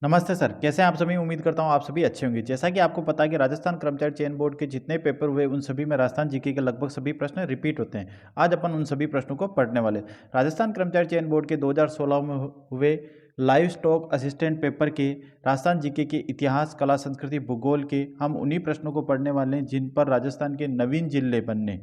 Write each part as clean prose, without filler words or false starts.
नमस्ते सर, कैसे हैं आप सभी? उम्मीद करता हूँ आप सभी अच्छे होंगे। जैसा कि आपको पता है कि राजस्थान कर्मचारी चयन बोर्ड के जितने पेपर हुए उन सभी में राजस्थान जीके के लगभग सभी प्रश्न रिपीट होते हैं। आज अपन उन सभी प्रश्नों को पढ़ने वाले। राजस्थान कर्मचारी चयन बोर्ड के 2016 में हुए लाइव स्टॉक असिस्टेंट पेपर के राजस्थान जीके के इतिहास, कला, संस्कृति, भूगोल के हम उन्हीं प्रश्नों को पढ़ने वाले हैं जिन पर राजस्थान के नवीन जिले बनने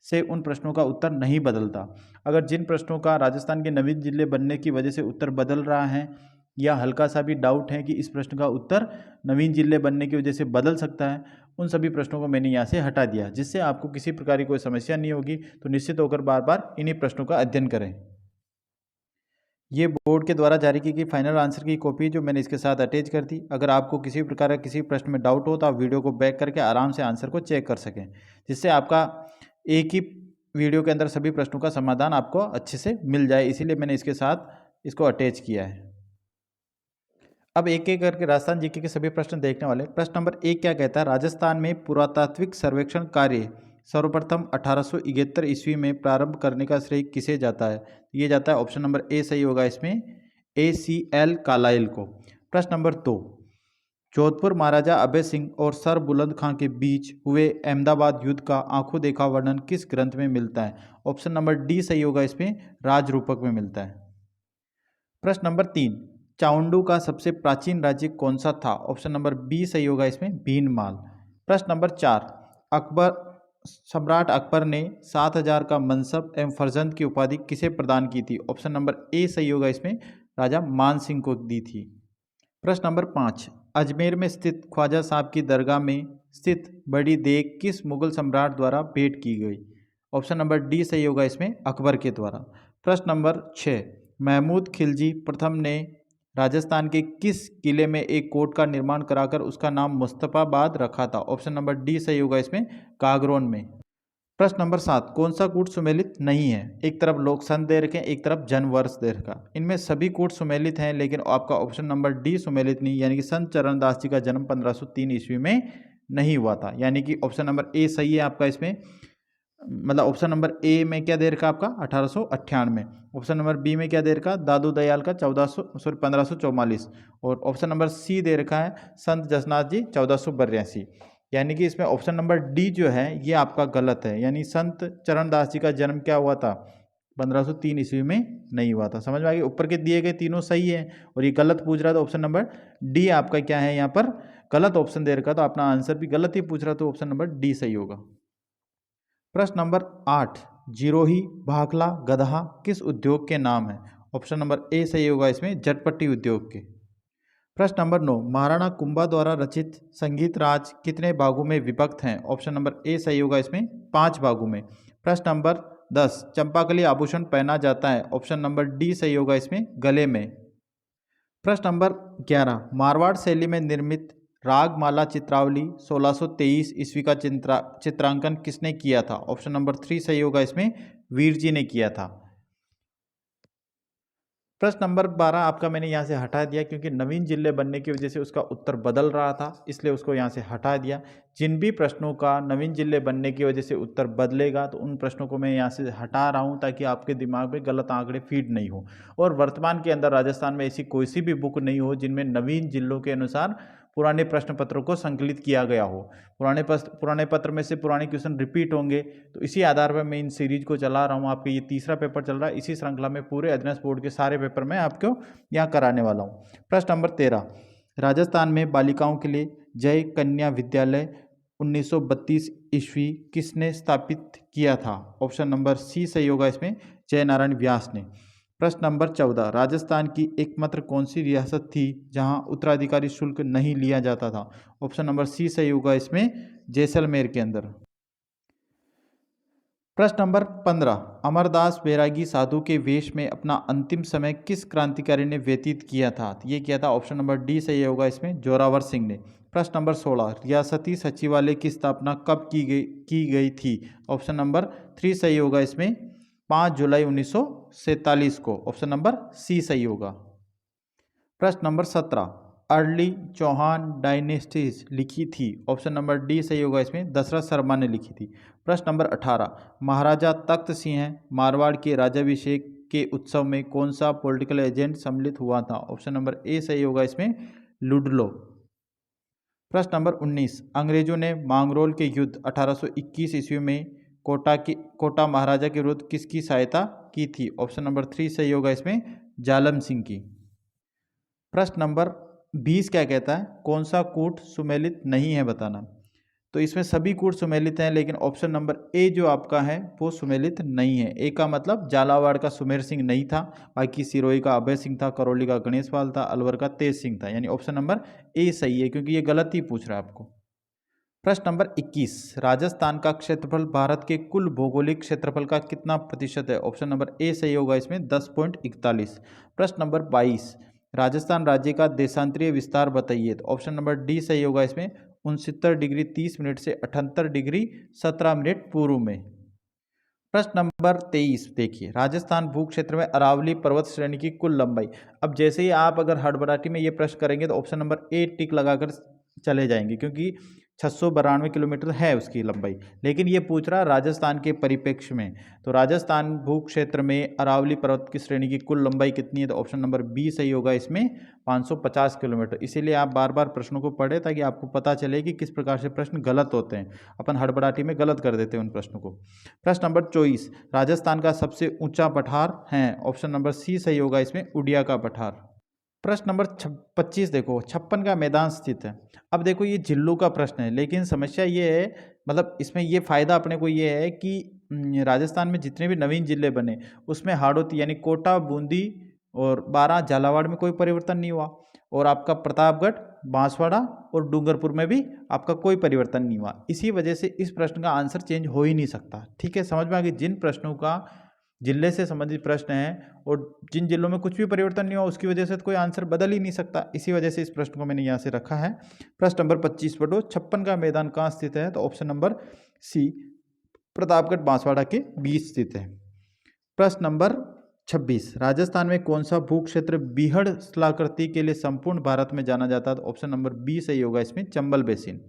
से उन प्रश्नों का उत्तर नहीं बदलता। अगर जिन प्रश्नों का राजस्थान के नवीन जिले बनने की वजह से उत्तर बदल रहा है या हल्का सा भी डाउट है कि इस प्रश्न का उत्तर नवीन जिले बनने की वजह से बदल सकता है, उन सभी प्रश्नों को मैंने यहाँ से हटा दिया, जिससे आपको किसी प्रकार की कोई समस्या नहीं होगी। तो निश्चित होकर बार बार इन्हीं प्रश्नों का अध्ययन करें। ये बोर्ड के द्वारा जारी की गई फाइनल आंसर की कॉपी जो मैंने इसके साथ अटैच कर दी। अगर आपको किसी प्रकार का किसी प्रश्न में डाउट हो तो आप वीडियो को बैक करके आराम से आंसर को चेक कर सकें, जिससे आपका एक ही वीडियो के अंदर सभी प्रश्नों का समाधान आपको अच्छे से मिल जाए। इसीलिए मैंने इसके साथ इसको अटैच किया है। अब एक एक करके राजस्थान जीके के सभी प्रश्न देखने वाले। प्रश्न नंबर 1 क्या कहता है? राजस्थान में पुरातात्विक सर्वेक्षण कार्य सर्वप्रथम 1871 ईस्वी में प्रारंभ करने का श्रेय किसे जाता है? ये जाता है ऑप्शन नंबर ए सही होगा इसमें, ACL कालाइल को। प्रश्न नंबर 2, जोधपुर महाराजा अभय सिंह और सर बुलंद खां के बीच हुए अहमदाबाद युद्ध का आंखों देखा वर्णन किस ग्रंथ में मिलता है? ऑप्शन नंबर डी सही होगा इसमें, राजरूपक में मिलता है। प्रश्न नंबर 3, चाउंडू का सबसे प्राचीन राज्य कौन सा था? ऑप्शन नंबर बी सही होगा इसमें, भीनमाल। प्रश्न नंबर 4, अकबर सम्राट अकबर ने 7000 का मनसब एवं फर्जंद की उपाधि किसे प्रदान की थी? ऑप्शन नंबर ए सही होगा इसमें, राजा मान सिंह को दी थी। प्रश्न नंबर 5, अजमेर में स्थित ख्वाजा साहब की दरगाह में स्थित बड़ी देग किस मुगल सम्राट द्वारा भेंट की गई? ऑप्शन नंबर डी सही होगा इसमें, अकबर के द्वारा। प्रश्न नंबर 6, महमूद खिलजी प्रथम ने राजस्थान के किस किले में एक कोट का निर्माण कराकर उसका नाम मुस्तफाबाद रखा था? ऑप्शन नंबर डी सही होगा इसमें, कागरोन में। प्रश्न नंबर 7, कौन सा कूट सुमेलित नहीं है? एक तरफ लोक सन दे रखे, एक तरफ जन्म वर्ष दे रखा। इनमें सभी कूट सुमेलित हैं, लेकिन आपका ऑप्शन नंबर डी सुमेलित नहीं, यानी कि संत चरणदास जी का जन्म 1503 ईस्वी में नहीं हुआ था, यानी कि ऑप्शन नंबर ए सही है आपका इसमें। मतलब ऑप्शन नंबर ए में क्या दे रखा आपका 1898, ऑप्शन नंबर बी में क्या दे रखा दादू दयाल का 1544, और ऑप्शन नंबर सी दे रखा है संत जसनाथ जी 1482। यानी कि इसमें ऑप्शन नंबर डी जो है ये आपका गलत है, यानी संत चरणदास जी का जन्म क्या हुआ था 1503 ईस्वी में नहीं हुआ था। समझ में आ गया? ऊपर के दिए गए तीनों सही है और ये गलत पूछ रहा था, ऑप्शन नंबर डी आपका क्या है यहाँ पर गलत ऑप्शन दे रखा, तो अपना आंसर भी गलत ही पूछ रहा, तो ऑप्शन नंबर डी सही होगा। प्रश्न नंबर 8, जिरोही भाखला गदहा किस उद्योग के नाम है? ऑप्शन नंबर ए सही होगा इसमें, जटपटी उद्योग के। प्रश्न नंबर 9, महाराणा कुंभा द्वारा रचित संगीत राज कितने भागों में विभक्त हैं? ऑप्शन नंबर ए सही होगा इसमें, 5 भागों में। प्रश्न नंबर 10, चंपाकली आभूषण पहना जाता है? ऑप्शन नंबर डी सही होगा इसमें, गले में। प्रश्न नंबर 11, मारवाड़ शैली में निर्मित रागमाला चित्रावली 1623 ईस्वी का चित्रांकन किसने किया था? ऑप्शन नंबर 3 सही होगा इसमें, वीर जी ने किया था। प्रश्न नंबर 12 आपका मैंने यहाँ से हटा दिया क्योंकि नवीन जिले बनने की वजह से उसका उत्तर बदल रहा था, इसलिए उसको यहाँ से हटा दिया। जिन भी प्रश्नों का नवीन जिले बनने की वजह से उत्तर बदलेगा तो उन प्रश्नों को मैं यहाँ से हटा रहा हूँ ताकि आपके दिमाग में गलत आंकड़े फीड नहीं हो। और वर्तमान के अंदर राजस्थान में ऐसी कोई सी भी बुक नहीं हो जिनमें नवीन जिलों के अनुसार पुराने प्रश्न पत्रों को संकलित किया गया हो। पुराने पत्र में से पुराने क्वेश्चन रिपीट होंगे, तो इसी आधार पर मैं इन सीरीज को चला रहा हूँ। आपके ये तीसरा पेपर चल रहा है, इसी श्रृंखला में पूरे अध्ययन बोर्ड के सारे पेपर मैं आपको यहाँ कराने वाला हूँ। प्रश्न नंबर 13, राजस्थान में बालिकाओं के लिए जय कन्या विद्यालय 1932 ईस्वी किसने स्थापित किया था? ऑप्शन नंबर सी सही होगा इसमें, जय नारायण व्यास ने। प्रश्न नंबर 14, राजस्थान की एकमात्र कौन सी रियासत थी जहां उत्तराधिकारी शुल्क नहीं लिया जाता था? ऑप्शन नंबर सी सही होगा इसमें, जैसलमेर के अंदर। प्रश्न नंबर 15, अमरदास बैरागी साधु के वेश में अपना अंतिम समय किस क्रांतिकारी ने व्यतीत किया था? ये किया था ऑप्शन नंबर डी सही होगा इसमें, जोरावर सिंह ने। प्रश्न नंबर 16, रियासती सचिवालय की स्थापना कब की गई थी? ऑप्शन नंबर 3 सही होगा इसमें, 5 जुलाई 1947 को। ऑप्शन नंबर सी सही होगा। प्रश्न नंबर 17, अर्ली चौहान डायनेस्टीज लिखी थी? ऑप्शन नंबर डी सही होगा इसमें, दशरथ शर्मा ने लिखी थी। प्रश्न नंबर 18, महाराजा तख्त सिंह मारवाड़ के राज्याभिषेक के उत्सव में कौन सा पॉलिटिकल एजेंट सम्मिलित हुआ था? ऑप्शन नंबर ए सही होगा इसमें, लुडलो। प्रश्न नंबर 19, अंग्रेजों ने मांगरोल के युद्ध 1821 ईस्वी में कोटा महाराजा के विरुद्ध किसकी सहायता की थी? ऑप्शन नंबर 3 सही होगा इसमें, जालम सिंह की। प्रश्न नंबर 20 क्या कहता है? कौन सा कूट सुमेलित नहीं है बताना। तो इसमें सभी कूट सुमेलित हैं, लेकिन ऑप्शन नंबर ए जो आपका है वो सुमेलित नहीं है। ए का मतलब झालावाड़ का सुमेर सिंह नहीं था, बाकी सिरोही का अभय सिंह था, करौली का गणेश पाल था, अलवर का तेज सिंह था। यानी ऑप्शन नंबर ए सही है, क्योंकि ये गलत ही पूछ रहा है आपको। प्रश्न नंबर 21, राजस्थान का क्षेत्रफल भारत के कुल भौगोलिक क्षेत्रफल का कितना प्रतिशत है? ऑप्शन नंबर ए सही होगा इसमें, 10.41। प्रश्न नंबर 22, राजस्थान राज्य का देशांतरीय विस्तार बताइए। तो ऑप्शन नंबर डी सही होगा इसमें, 69 डिग्री 30 मिनट से 78 डिग्री 17 मिनट पूर्व में। प्रश्न नंबर 23 देखिए, राजस्थान भू क्षेत्र में अरावली पर्वत श्रेणी की कुल लंबाई। अब जैसे ही आप अगर हड़बड़ाहटी में ये प्रश्न करेंगे तो ऑप्शन नंबर ए टिक लगाकर चले जाएंगे, क्योंकि 692 किलोमीटर है उसकी लंबाई, लेकिन ये पूछ रहा राजस्थान के परिप्रेक्ष्य में। तो राजस्थान भू क्षेत्र में अरावली पर्वत की श्रेणी की कुल लंबाई कितनी है? तो ऑप्शन नंबर बी सही होगा इसमें, 550 किलोमीटर। इसीलिए आप बार बार प्रश्नों को पढ़ें ताकि आपको पता चले कि किस प्रकार से प्रश्न गलत होते हैं। अपन हड़बड़ाहटी में गलत कर देते हैं उन प्रश्नों को। प्रश्न नंबर 24, राजस्थान का सबसे ऊंचा पठार है? ऑप्शन नंबर सी सही होगा इसमें, उड़िया का पठार। प्रश्न नंबर 25 देखो, 56 का मैदान स्थित है। अब देखो ये जिलों का प्रश्न है, लेकिन समस्या ये है, मतलब इसमें ये फायदा अपने को ये है कि राजस्थान में जितने भी नवीन जिले बने उसमें हाड़ौती यानी कोटा, बूंदी और बारां, झालावाड़ में कोई परिवर्तन नहीं हुआ, और आपका प्रतापगढ़, बांसवाड़ा और डूंगरपुर में भी आपका कोई परिवर्तन नहीं हुआ। इसी वजह से इस प्रश्न का आंसर चेंज हो ही नहीं सकता। ठीक है, समझ में आ गई? जिन प्रश्नों का जिले से संबंधित प्रश्न हैं और जिन जिलों में कुछ भी परिवर्तन नहीं हुआ उसकी वजह से तो कोई आंसर बदल ही नहीं सकता। इसी वजह से इस प्रश्न को मैंने यहाँ से रखा है। प्रश्न नंबर 25 पढ़ो, 56 का मैदान कहाँ स्थित है? तो option number C, Pratapgarh Banswara के बीच स्थित है। प्रश्न नंबर 26, राजस्थान में कौन सा भू क्षेत्र बीहड़ स्थलाकृति के लिए संपूर्ण भारत में जाना जाता है? तो ऑप्शन नंबर बी सही होगा इसमें, चंबल बेसिन।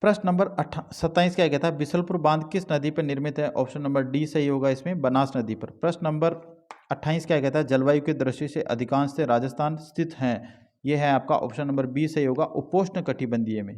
प्रश्न नंबर 27 क्या कहता है? बिसलपुर बांध किस नदी पर निर्मित है? ऑप्शन नंबर डी सही होगा इसमें, बनास नदी पर। प्रश्न नंबर 28 क्या कहता है? जलवायु की दृष्टि से अधिकांश से राजस्थान स्थित है? यह है आपका ऑप्शन नंबर बी सही होगा, उपोष्ण कटिबंधीय में।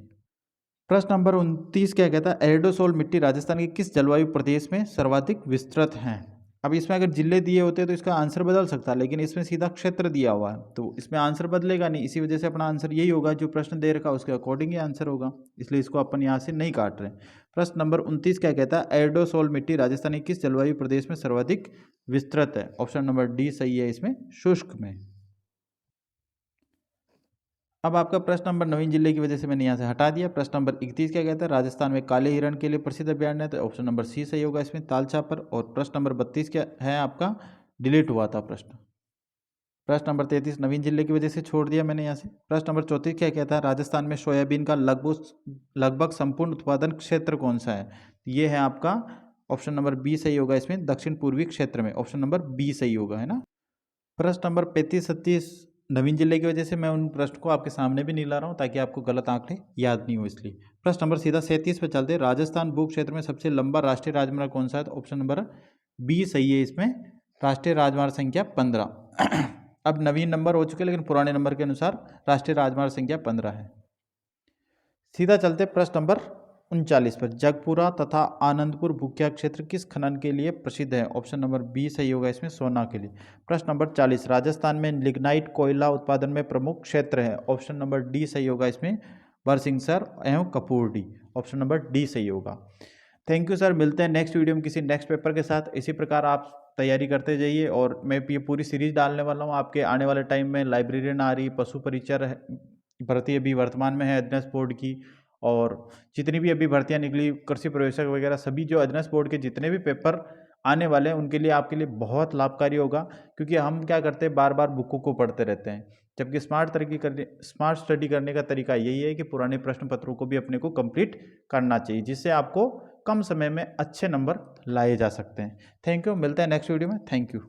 प्रश्न नंबर 29 क्या कहता है? एल्डोसोल मिट्टी राजस्थान के किस जलवायु प्रदेश में सर्वाधिक विस्तृत है? अब इसमें अगर जिले दिए होते तो इसका आंसर बदल सकता है, लेकिन इसमें सीधा क्षेत्र दिया हुआ है तो इसमें आंसर बदलेगा नहीं। इसी वजह से अपना आंसर यही होगा, जो प्रश्न दे रखा है उसके अकॉर्डिंग ही आंसर होगा, इसलिए इसको अपन यहाँ से नहीं काट रहे। प्रश्न नंबर 29 क्या कहता है? एल्डोसोल मिट्टी राजस्थान के किस जलवायु प्रदेश में सर्वाधिक विस्तृत है? ऑप्शन नंबर डी सही है इसमें, शुष्क में। अब आपका प्रश्न नंबर नवीन जिले की वजह से मैंने यहाँ से हटा दिया। प्रश्न नंबर 31 क्या कहता है? राजस्थान में काले हिरण के लिए प्रसिद्ध अभयारण्य है? तो ऑप्शन नंबर सी सही होगा इसमें, तालछापर। और प्रश्न नंबर 32 क्या है आपका? डिलीट हुआ था प्रश्न। प्रश्न नंबर 33 नवीन जिले की वजह से छोड़ दिया मैंने यहाँ से। प्रश्न नंबर 34 क्या कहता है? राजस्थान में सोयाबीन का लगभग संपूर्ण उत्पादन क्षेत्र कौन सा है? ये है आपका ऑप्शन नंबर बी सही होगा इसमें, दक्षिण पूर्वी क्षेत्र में। ऑप्शन नंबर बी सही होगा, है ना। प्रश्न नंबर 35-36 नवीन जिले की वजह से मैं उन प्रश्न को आपके सामने भी नहीं ला रहा हूँ ताकि आपको गलत आंकड़े याद नहीं हो, इसलिए। प्रश्न नंबर सीधा 37 पे चलते, राजस्थान भू क्षेत्र में सबसे लंबा राष्ट्रीय राजमार्ग कौन सा है? तो ऑप्शन नंबर बी सही है इसमें, राष्ट्रीय राजमार्ग संख्या 15। अब नवीन नंबर हो चुके, लेकिन पुराने नंबर के अनुसार राष्ट्रीय राजमार्ग संख्या 15 है। सीधा चलते प्रश्न नंबर 39 पर, जगपुरा तथा आनंदपुर भूख्या क्षेत्र किस खनन के लिए प्रसिद्ध है? ऑप्शन नंबर बी सही होगा इसमें, सोना के लिए। प्रश्न नंबर 40, राजस्थान में लिग्नाइट कोयला उत्पादन में प्रमुख क्षेत्र है? ऑप्शन नंबर डी सही होगा इसमें, बरसिंहसर एवं कपूरडी। ऑप्शन नंबर डी सही होगा। थैंक यू सर, मिलते हैं नेक्स्ट वीडियो में किसी नेक्स्ट पेपर के साथ। इसी प्रकार आप तैयारी करते जाइए, और मैं ये पूरी सीरीज डालने वाला हूँ आपके आने वाले टाइम में। लाइब्रेरियन आ रही, पशु परिचर भर्ती अभी वर्तमान में है अधीनस्थ बोर्ड की, और जितनी भी अभी भर्तियां निकली, कृषि प्रवेशक वगैरह, सभी जो अधीनस्थ बोर्ड के जितने भी पेपर आने वाले हैं उनके लिए आपके लिए बहुत लाभकारी होगा। क्योंकि हम क्या करते हैं, बार बार बुकों को पढ़ते रहते हैं, जबकि स्मार्ट स्टडी करने का तरीका यही है कि पुराने प्रश्न पत्रों को भी अपने को कंप्लीट करना चाहिए, जिससे आपको कम समय में अच्छे नंबर लाए जा सकते हैं। थैंक यू, मिलते हैं नेक्स्ट वीडियो में। Thank you.